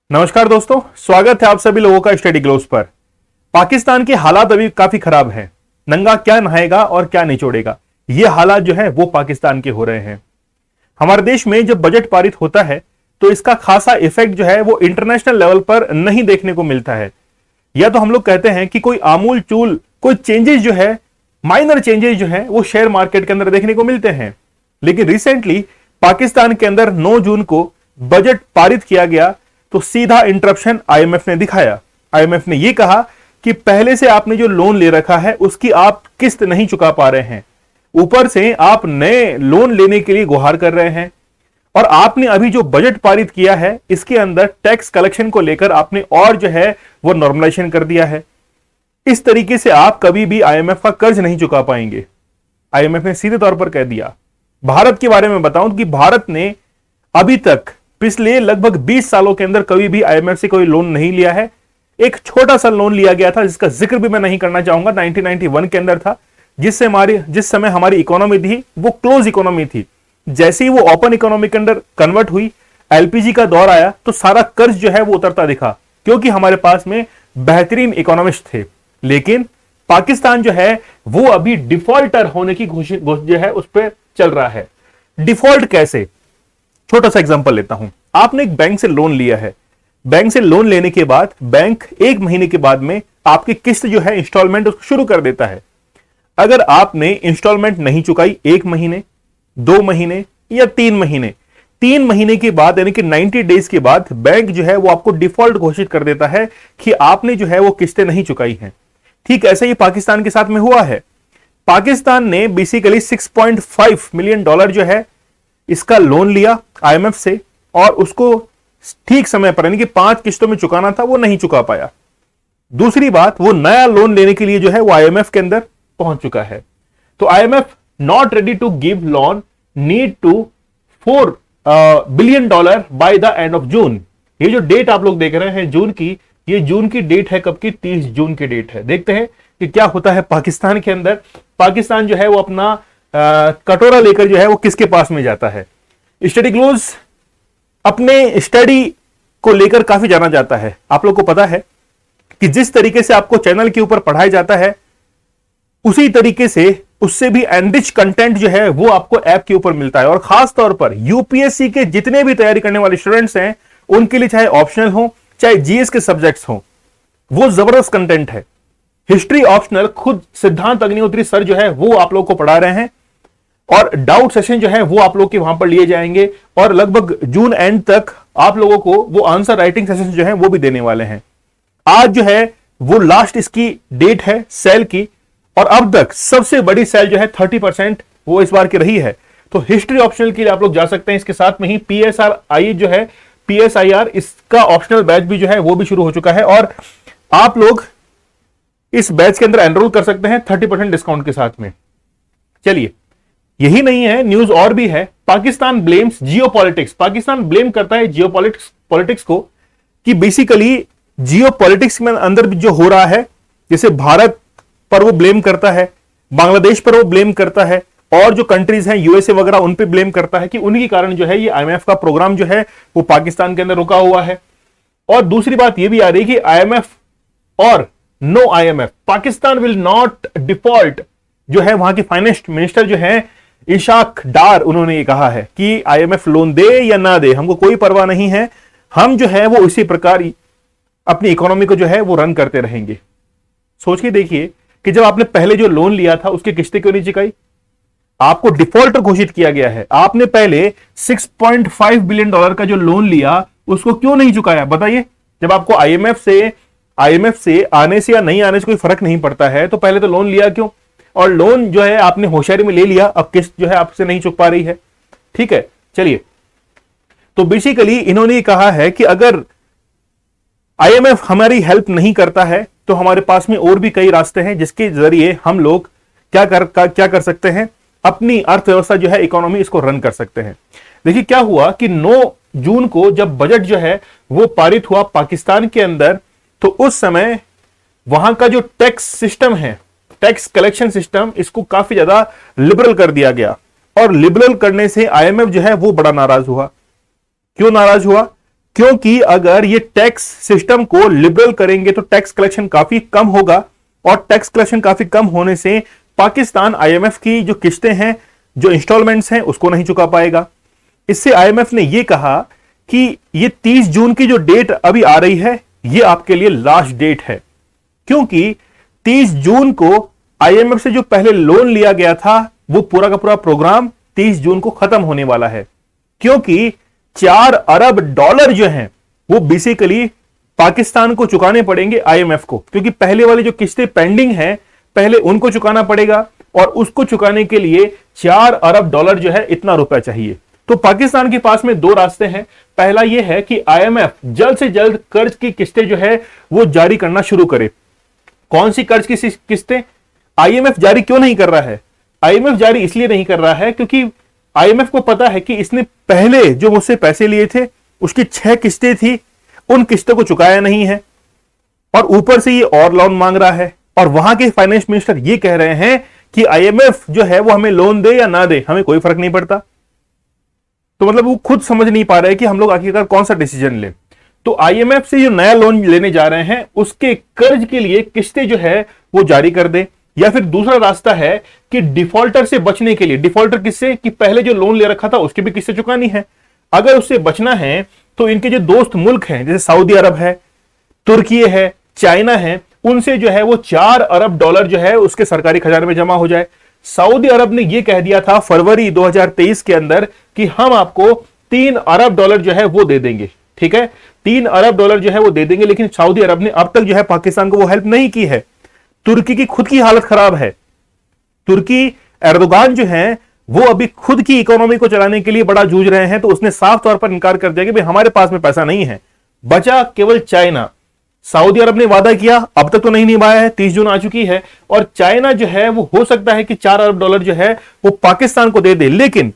नमस्कार दोस्तों, स्वागत है आप सभी लोगों का स्टडी ग्लोस पर। पाकिस्तान के हालात अभी काफी खराब हैं। नंगा क्या नहाएगा और क्या निचोड़ेगा, ये हालात जो है वो पाकिस्तान के हो रहे हैं। हमारे देश में जब बजट पारित होता है तो इसका खासा इफेक्ट जो है वो इंटरनेशनल लेवल पर नहीं देखने को मिलता है। या तो हम लोग कहते हैं कि कोई आमूल चूल कोई चेंजेस जो है, माइनर चेंजेस जो है वो शेयर मार्केट के अंदर देखने को मिलते हैं। लेकिन रिसेंटली पाकिस्तान के अंदर 9 जून को बजट पारित किया गया तो सीधा इंटरप्शन आईएमएफ ने दिखाया। आईएमएफ ने यह कहा कि पहले से आपने जो लोन ले रखा है उसकी आप किस्त नहीं चुका पा रहे हैं, ऊपर से आप नए लोन लेने के लिए गुहार कर रहे हैं, और आपने अभी जो बजट पारित किया है इसके अंदर टैक्स कलेक्शन को लेकर आपने और जो है वो नॉर्मलाइजेशन कर दिया है। इस तरीके से आप कभी भी आईएमएफ का कर्ज नहीं चुका पाएंगे। आईएमएफ ने सीधे तौर पर कह दिया। भारत के बारे में बताऊं कि भारत ने अभी तक पिछले लगभग 20 सालों के अंदर कभी भी आईएमएफ से कोई लोन नहीं लिया है। एक छोटा सा लोन लिया गया था जिसका जिक्र भी मैं नहीं करना चाहूंगा, 1991 के अंदर था, जिस समय हमारी इकोनॉमी थी वो क्लोज इकोनॉमी थी। जैसे ही वो ओपन इकोनॉमी के अंदर कन्वर्ट हुई, एलपीजी का दौर आया तो सारा कर्ज जो है वो उतरता दिखा, क्योंकि हमारे पास में बेहतरीन इकोनॉमिस्ट थे। लेकिन पाकिस्तान जो है वो अभी डिफॉल्टर होने की घोषणा जो है उस पर चल रहा है। डिफॉल्ट कैसे? छोटा सा एग्जांपल लेता हूं। आपने एक बैंक से लोन लिया है। बैंक से लोन लेने के बाद बैंक 1 महीने के बाद में आपकी किस्त जो है इंस्टॉलमेंट उसको शुरू कर देता है। अगर आपने इंस्टॉलमेंट नहीं चुकाई 1 महीने, 2 महीने या 3 महीने, 3 महीने के बाद यानी कि 90 डेज के बाद बैंक जो है वो आपको डिफॉल्ट घोषित कर देता है कि आपने जो है वो किस्तें नहीं चुकाई हैं। ठीक ऐसे ही पाकिस्तान के साथ में हुआ है। पाकिस्तान ने बेसिकली $6.5 मिलियन जो है इसका लोन लिया आईएमएफ से, और उसको ठीक समय पर यानी कि 5 किस्तों में चुकाना था, वो नहीं चुका पाया। दूसरी बात, वो नया लोन लेने के लिए जो है वो आईएमएफ के अंदर पहुंच चुका है। तो IMF not ready to give loan, need to $4 billion by the end of June. ये जो डेट आप लोग देख रहे हैं जून की, ये जून की डेट है। कब की? 30 जून की डेट है। देखते हैं कि क्या होता है पाकिस्तान के अंदर। पाकिस्तान जो है वो अपना कटोरा लेकर जो है वो किसके पास में जाता है। स्टडी ग्लोज अपने स्टडी को लेकर काफी जाना जाता है। आप लोग को पता है कि जिस तरीके से आपको चैनल के ऊपर पढ़ाया जाता है उसी तरीके से उससे भी एनरिच कंटेंट जो है वो आपको ऐप के ऊपर मिलता है। और खास तौर पर यूपीएससी के जितने भी तैयारी करने वाले स्टूडेंट्स हैं उनके लिए, चाहे ऑप्शनल हो चाहे जीएस के सब्जेक्ट्स हो, वो जबरदस्त कंटेंट है। हिस्ट्री ऑप्शनल खुद सिद्धांत अग्निहोत्री सर जो है वो आप लोग को पढ़ा रहे हैं, और डाउट सेशन जो है वो आप लोग के वहां पर लिए जाएंगे, और लगभग जून एंड तक आप लोगों को वो आंसर राइटिंग सेशन जो है वो भी देने वाले हैं। आज जो है वो लास्ट इसकी डेट है सेल की, और अब तक सबसे बड़ी सेल जो है 30% वो इस बार की रही है। तो हिस्ट्री ऑप्शनल के लिए आप लोग जा सकते हैं। इसके साथ में ही पीएसआई जो है, पीएसआईआर, इसका ऑप्शनल बैच भी जो है वो भी शुरू हो चुका है, और आप लोग इस बैच के अंदर एनरोल कर सकते हैं 30% डिस्काउंट के साथ में। चलिए, यही नहीं है, न्यूज और भी है। Pakistan blames geopolitics. Pakistan blame करता है जियोपॉलिटिक्स को, कि बेसिकली जियोपॉलिटिक्स में अंदर जो हो रहा है, जैसे भारत पर वो ब्लेम करता है, बांग्लादेश पर वो ब्लेम करता है, और जो कंट्रीज हैं यूएसए वगैरह उन पे ब्लेम करता है कि उन्हीं के कारण जो है ये आईएमएफ का प्रोग्राम जो है वो पाकिस्तान के अंदर रुका हुआ है। और दूसरी बात ये भी आ रही है कि आईएमएफ और no IMF, Pakistan will not default, जो है वहां के फाइनेंस मिनिस्टर जो है इशाक डार, उन्होंने ये कहा है कि आईएमएफ लोन दे या ना दे, हमको कोई परवाह नहीं है, हम जो है वो उसी प्रकार अपनी इकोनॉमी को जो है वो रन करते रहेंगे। सोच के देखिए कि जब आपने पहले जो लोन लिया था उसकी किस्तें क्यों नहीं चुकाई? आपको डिफॉल्टर घोषित किया गया है। आपने पहले $6.5 बिलियन का जो लोन लिया उसको क्यों नहीं चुकाया? बताइए। जब आपको आईएमएफ से आने से या नहीं आने से कोई फर्क नहीं पड़ता है तो पहले तो लोन लिया क्यों? और लोन जो है आपने होशियारी में ले लिया, अब किस्त जो है आपसे नहीं चुक पा रही है। ठीक है, चलिए। तो बेसिकली इन्होंने कहा है कि अगर आईएमएफ हमारी हेल्प नहीं करता है तो हमारे पास में और भी कई रास्ते हैं जिसके जरिए हम लोग क्या कर सकते हैं, अपनी अर्थव्यवस्था जो है, इकोनॉमी, इसको रन कर सकते हैं। देखिए क्या हुआ कि 9 जून को जब बजट जो है वो पारित हुआ पाकिस्तान के अंदर, तो उस समय वहां का जो टैक्स सिस्टम है, टैक्स कलेक्शन सिस्टम, इसको काफी ज्यादा लिबरल कर दिया गया। और लिबरल करने से आईएमएफ जो है वो बड़ा नाराज हुआ। क्यों नाराज हुआ? क्योंकि अगर ये टैक्स सिस्टम को लिबरल करेंगे तो टैक्स कलेक्शन काफी कम होगा, और टैक्स कलेक्शन काफी कम होने से पाकिस्तान आईएमएफ की जो किस्तें हैं, जो इंस्टॉलमेंट्स हैं, उसको नहीं चुका पाएगा। इससे आईएमएफ ने यह कहा कि ये 30 जून की जो डेट अभी आ रही है, ये आपके लिए लास्ट डेट है, क्योंकि 30 जून को आईएमएफ से जो पहले लोन लिया गया था वो पूरा का पूरा प्रोग्राम 30 जून को खत्म होने वाला है, क्योंकि 4 अरब डॉलर जो हैं वो बेसिकली पाकिस्तान को चुकाने पड़ेंगे आईएमएफ को, क्योंकि पहले वाली जो किस्तें पेंडिंग हैं पहले उनको चुकाना पड़ेगा, और उसको चुकाने के लिए 4 अरब डॉलर जो है इतना रुपया चाहिए। तो पाकिस्तान के पास में दो रास्ते हैं। पहला यह है कि आईएमएफ जल्द से जल्द कर्ज की किस्तें जो है वो जारी करना शुरू करे। कौन सी कर्ज की किस्तें? आईएमएफ जारी क्यों नहीं कर रहा है? आईएमएफ जारी इसलिए नहीं कर रहा है क्योंकि आईएमएफ को पता है कि इसने पहले जो मुझसे पैसे लिए थे उसकी 6 किस्तें थी, उन किस्तों को चुकाया नहीं है, और ऊपर से ये और लोन मांग रहा है। और वहां के फाइनेंस मिनिस्टर ये कह रहे हैं कि आईएमएफ जो है वो हमें लोन दे या ना दे, हमें कोई फर्क नहीं पड़ता। तो मतलब वो खुद समझ नहीं पा रहे कि हम लोग आखिरकार कौन सा डिसीजन ले। तो आईएमएफ से जो नया लोन लेने जा रहे हैं उसके कर्ज के लिए किस्तें जो है वो जारी कर दे, या फिर दूसरा रास्ता है कि डिफॉल्टर से बचने के लिए, डिफॉल्टर किससे? कि पहले जो लोन ले रखा था उसकी भी किस्तें चुकानी है। अगर उससे बचना है तो इनके जो दोस्त मुल्क हैं, जैसे सऊदी अरब है, तुर्की है, चाइना है, उनसे जो है वो 4 अरब डॉलर जो है उसके सरकारी खजाने में जमा हो जाए। सऊदी अरब ने यह कह दिया था फरवरी 2023 के अंदर कि हम आपको 3 अरब डॉलर जो है वो दे देंगे। ठीक है, 3 अरब डॉलर जो है वो दे देंगे, लेकिन सऊदी अरब ने अब तक जो है पाकिस्तान को वो हेल्प नहीं की है। तुर्की की खुद की हालत खराब है। तुर्की, एर्दोगान जो है वो अभी खुद की इकोनॉमी को चलाने के लिए बड़ा जूझ रहे हैं, तो उसने साफ तौर पर इनकार कर दिया कि भाई हमारे पास में पैसा नहीं है। बचा केवल चाइना। सऊदी अरब ने वादा किया, अब तक तो नहीं निभाया है, 30 जून आ चुकी है, और चाइना जो है वो हो सकता है कि 4 अरब डॉलर जो है वो पाकिस्तान को दे दे, लेकिन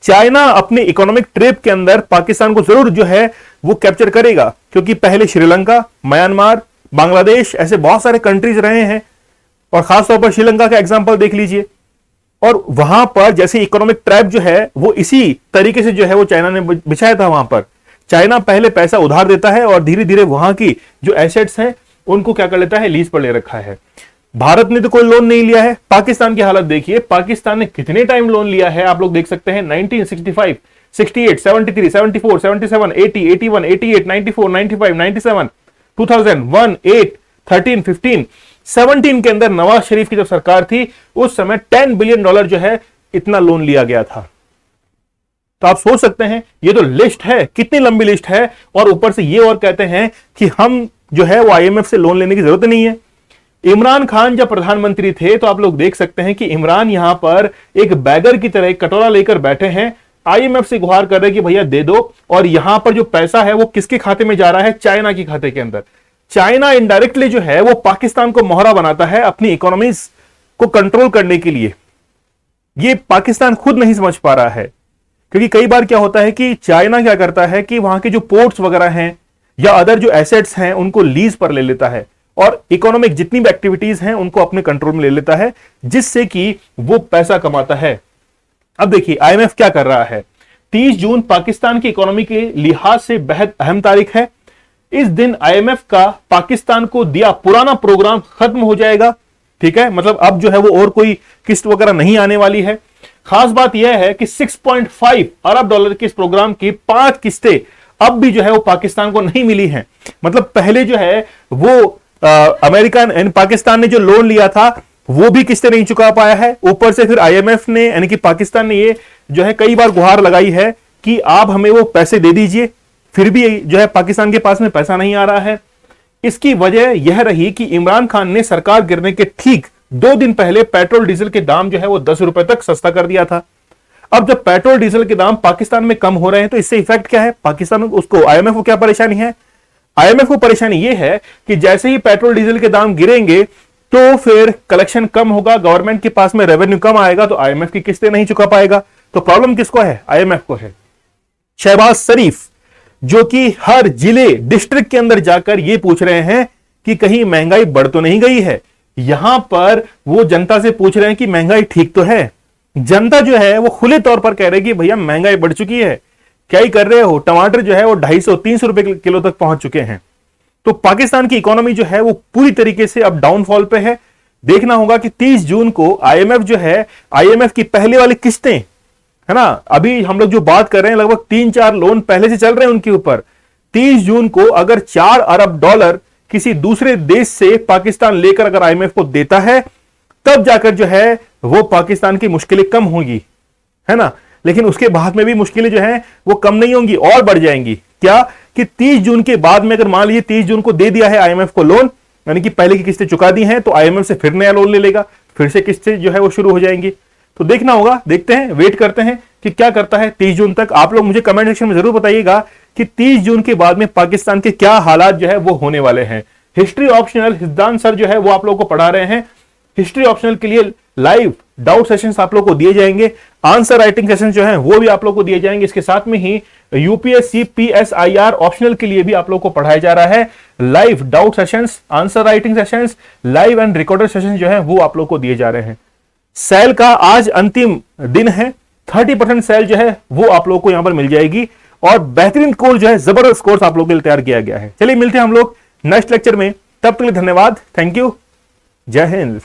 चाइना अपने इकोनॉमिक ट्रेप के अंदर पाकिस्तान को जरूर जो है वो कैप्चर करेगा, क्योंकि पहले श्रीलंका, म्यांमार, बांग्लादेश ऐसे बहुत सारे कंट्रीज रहे हैं, और खासतौर पर श्रीलंका का एग्जांपल देख लीजिए। और वहां पर जैसे इकोनॉमिक ट्रैप जो है वो इसी तरीके से जो है वो चाइना ने बिछाया था। वहां पर चाइना पहले पैसा उधार देता है और धीरे धीरे वहां की जो एसेट्स हैं उनको क्या कर लेता है, लीज पर ले रखा है। भारत ने तो कोई लोन नहीं लिया है। पाकिस्तान की हालत देखिए, पाकिस्तान ने कितने टाइम लोन लिया है, आप लोग देख सकते हैं। 1965, 68, 73, 74, 77, 80, 81, 88, 94, 95, 97, 2001, 8, 13, 15, 17 के अंदर नवाज शरीफ की जब सरकार थी उस समय 10 बिलियन डॉलर जो है इतना लोन लिया गया था। तो आप सोच सकते हैं ये तो लिस्ट है, कितनी लंबी लिस्ट है, और ऊपर से ये और कहते हैं कि हम जो है वो आईएमएफ से लोन लेने की जरूरत नहीं है। इमरान खान जब प्रधानमंत्री थे तो आप लोग देख सकते हैं कि इमरान यहां पर एक बैगर की तरह एक कटोरा लेकर बैठे हैं, आईएमएफ से गुहार कर रहे हैं कि भैया दे दो, और यहां पर जो पैसा है वो किसके खाते में जा रहा है? चाइना के खाते के अंदर। चाइना इनडायरेक्टली जो है वो पाकिस्तान को मोहरा बनाता है अपनी इकोनॉमीज को कंट्रोल करने के लिए। ये पाकिस्तान खुद नहीं समझ पा रहा है, क्योंकि कई बार क्या होता है कि चाइना क्या करता है कि वहां के जो पोर्ट्स वगैरह हैं या अदर जो एसेट्स हैं उनको लीज पर ले लेता है, और इकोनॉमिक जितनी भी एक्टिविटीज हैं उनको अपने कंट्रोल में ले लेता है, जिससे कि वो पैसा कमाता है। अब देखिए आईएमएफ क्या कर रहा है। 30 जून पाकिस्तान की इकोनॉमी के लिहाज से बेहद अहम तारीख है। इस दिन आईएमएफ का पाकिस्तान को दिया पुराना प्रोग्राम खत्म हो जाएगा। ठीक है, मतलब अब जो है वो और कोई किस्त वगैरह नहीं आने वाली है। खास बात यह है कि 6.5 अरब डॉलर के इस प्रोग्राम की 5 किस्तें अब भी जो है वो पाकिस्तान को नहीं मिली हैं। मतलब पहले जो है वो अमेरिका यानी पाकिस्तान ने जो लोन लिया था वो भी किस्तें नहीं चुका पाया है। ऊपर से फिर आईएमएफ ने यानी कि पाकिस्तान ने ये जो है कई बार गुहार लगाई है कि आप हमें वो पैसे दे दीजिए, फिर भी जो है पाकिस्तान के पास में पैसा नहीं आ रहा है। इसकी वजह यह रही कि इमरान खान ने सरकार गिरने के ठीक 2 दिन पहले पेट्रोल डीजल के दाम जो है वो 10 रुपए तक सस्ता कर दिया था। अब जब पेट्रोल डीजल के दाम पाकिस्तान में कम हो रहे हैं तो इससे इफेक्ट क्या है पाकिस्तान उसको, आईएमएफ को क्या परेशानी है? आईएमएफ को परेशानी यह है कि जैसे ही पेट्रोल डीजल के दाम गिरेंगे तो फिर कलेक्शन कम होगा, गवर्नमेंट के पास में रेवेन्यू कम आएगा, तो आईएमएफ की किस्तें नहीं चुका पाएगा। तो प्रॉब्लम किसको है? आईएमएफ को है। शहबाज शरीफ जो कि हर जिले डिस्ट्रिक्ट के अंदर जाकर यह पूछ रहे हैं कि कहीं महंगाई बढ़ तो नहीं गई है। यहां पर वो जनता से पूछ रहे हैं कि महंगाई ठीक तो है। जनता जो है वो खुले तौर पर कह रही है कि भैया महंगाई बढ़ चुकी है। क्या ही कर रहे हो, टमाटर जो है वो 250-300 रुपए किलो तक पहुंच चुके हैं। तो पाकिस्तान की इकोनॉमी जो है वो पूरी तरीके से अब डाउनफॉल पे है। देखना होगा कि 30 जून को आईएमएफ जो है, आईएमएफ की पहले वाली किस्तें, है ना, अभी हम लोग जो बात कर रहे हैं लगभग 3-4 लोन पहले से चल रहे हैं उनके ऊपर। 30 जून को अगर $4 अरब किसी दूसरे देश से पाकिस्तान लेकर अगर आईएमएफ को देता है, तब जाकर जो है वो पाकिस्तान की मुश्किलें कम होंगी, है ना। लेकिन उसके बाद में भी मुश्किलें जो हैं वो कम नहीं होंगी और बढ़ जाएंगी। क्या कि 30 जून के बाद में अगर मान लीजिए 30 जून को दे दिया है आईएमएफ को लोन, यानी कि पहले की किस्तें चुका दी हैं, तो आईएमएफ से फिर नया लोन ले लेगा, फिर से किस्तें जो है वो शुरू हो जाएंगी। तो देखना होगा, देखते हैं, वेट करते हैं कि क्या करता है 30 जून तक। आप लोग मुझे कमेंट सेक्शन में जरूर बताइएगा कि 30 जून के बाद में पाकिस्तान के क्या हालात जो है वो होने वाले हैं। हिस्ट्री ऑप्शनल सिद्धांत सर जो है वो आप लोगों को पढ़ा रहे हैं। हिस्ट्री ऑप्शनल के लिए लाइव डाउट सेशंस आप लोग को दिए जाएंगे, आंसर राइटिंग सेशंस जो हैं वो भी आप लोग को दिए जाएंगे। इसके साथ में ही यूपीएससी पीएसआईआर ऑप्शनल के लिए भी आप लोग को पढ़ाया जा रहा है। Live doubt sessions, answer writing sessions, live and recorded sessions जो है वो आप लोग को दिए जा रहे हैं। सेल का आज अंतिम दिन है, 30% सेल जो है वो आप लोग को यहां पर मिल जाएगी और बेहतरीन कोर्स जो है, जबरदस्त कोर्स आप लोगों के लिए तैयार किया गया है। चलिए मिलते हैं हम लोग नेक्स्ट लेक्चर में, तब तक के लिए धन्यवाद, थैंक यू, जय हिंद।